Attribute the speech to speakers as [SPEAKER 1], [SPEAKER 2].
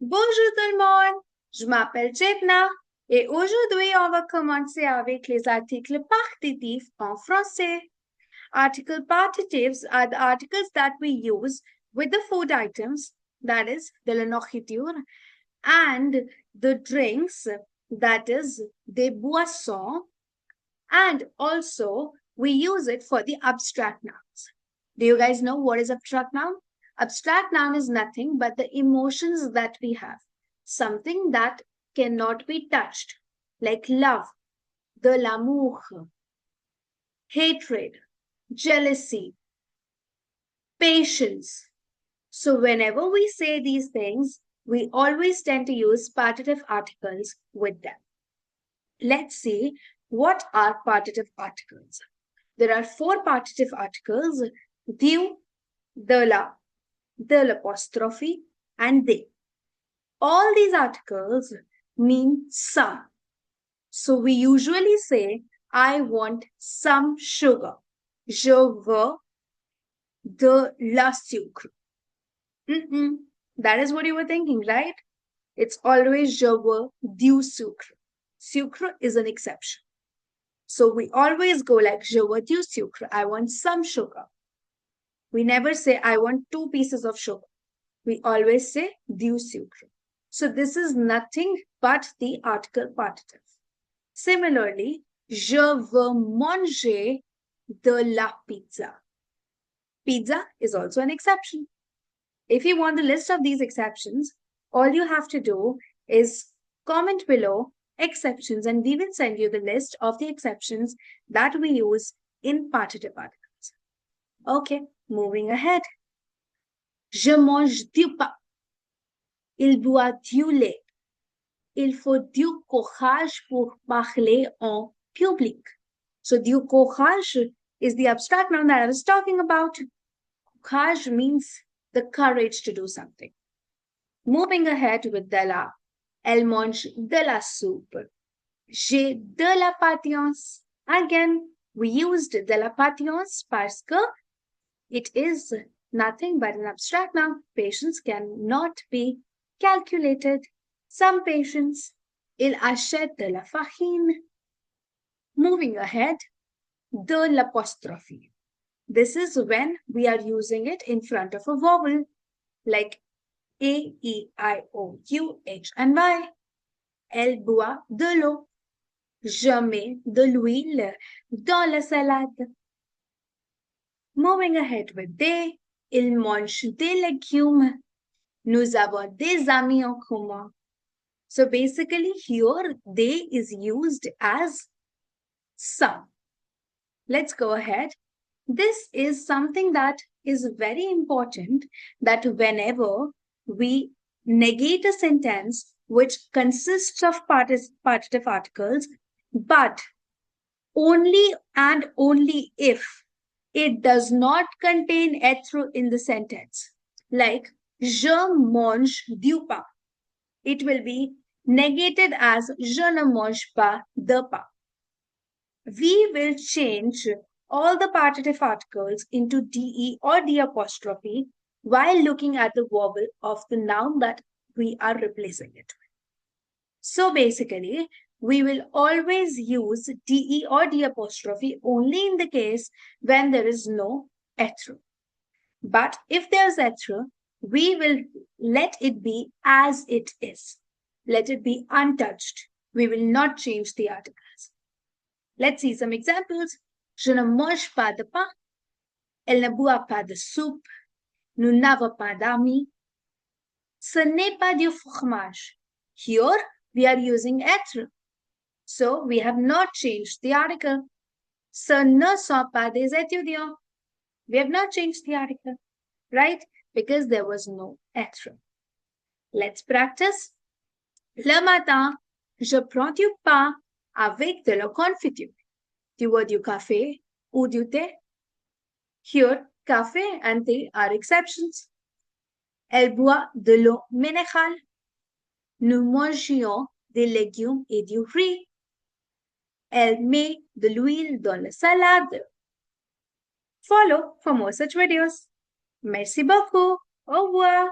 [SPEAKER 1] Bonjour tout le monde, je m'appelle Chetna et aujourd'hui on va commencer avec les articles partitifs en français. Article partitifs are the articles that we use with the food items, that is, de la nourriture, and the drinks, that is, des boissons, and also we use it for the abstract nouns. Do you guys know what is abstract noun? Abstract noun is nothing but the emotions that we have, something that cannot be touched, like love, de l'amour, hatred, jealousy, patience. So, whenever we say these things, we always tend to use partitive articles with them. Let's see what are partitive articles. There are four partitive articles: du, de la, de l'apostrophe, and they. All these articles mean some. So we usually say, I want some sugar. Je veux de la sucre. That is what you were thinking, right? It's always je veux du sucre. Sucre is an exception. So we always go like je veux du sucre. I want some sugar. We never say I want 2 pieces of sugar. We always say du sucre. So this is nothing but the article partitive. Similarly, je veux manger de la pizza. Pizza is also an exception. If you want the list of these exceptions, all you have to do is comment below exceptions and we will send you the list of the exceptions that we use in partitive articles. Okay, moving ahead. Je mange du pain. Il boit du lait. Il faut du courage pour parler en public. So, du courage is the abstract noun that I was talking about. Courage means the courage to do something. Moving ahead with de la. Elle mange de la soupe. J'ai de la patience. Again, we used de la patience parce que it is nothing but an abstract noun. Patience cannot be calculated. Some patience. Il achète de la farine. Moving ahead, de l'apostrophe. This is when we are using it in front of a vowel, like A, E, I, O, U, H, and Y. Elle boit de l'eau. Je mets de l'huile dans la salade. Moving ahead with des, il mange des légumes. Nous avons des amis en commun. So basically here, they is used as some. Let's go ahead. This is something that is very important, that whenever we negate a sentence which consists of partitive articles, but only and only if it does not contain être in the sentence, like je mange du pain, it will be negated as je ne mange pas de pain. We will change all the partitive articles into de or the apostrophe while looking at the vowel of the noun that we are replacing it with. So basically, we will always use de or the apostrophe only in the case when there is no être. But if there's être, we will let it be as it is. Let it be untouched. We will not change the articles. Let's see some examples. Je ne mange pas de pain. Elle ne boit pas de soupe. Nous n'avons pas d'amis. Ce n'est pas du fromage. Here, we are using être. So, we have not changed the article. Ce ne sont pas des étudiants. We have not changed the article, right? Because there was no être. Let's practice. Le matin, je prends du pain avec de la confiture. Tu veux du café ou du thé? Here, café and thé are exceptions. Elle boit de l'eau minérale. Nous mangions des légumes et du riz. Elle met de l'huile dans la salade. Follow for more such videos. Merci beaucoup. Au revoir.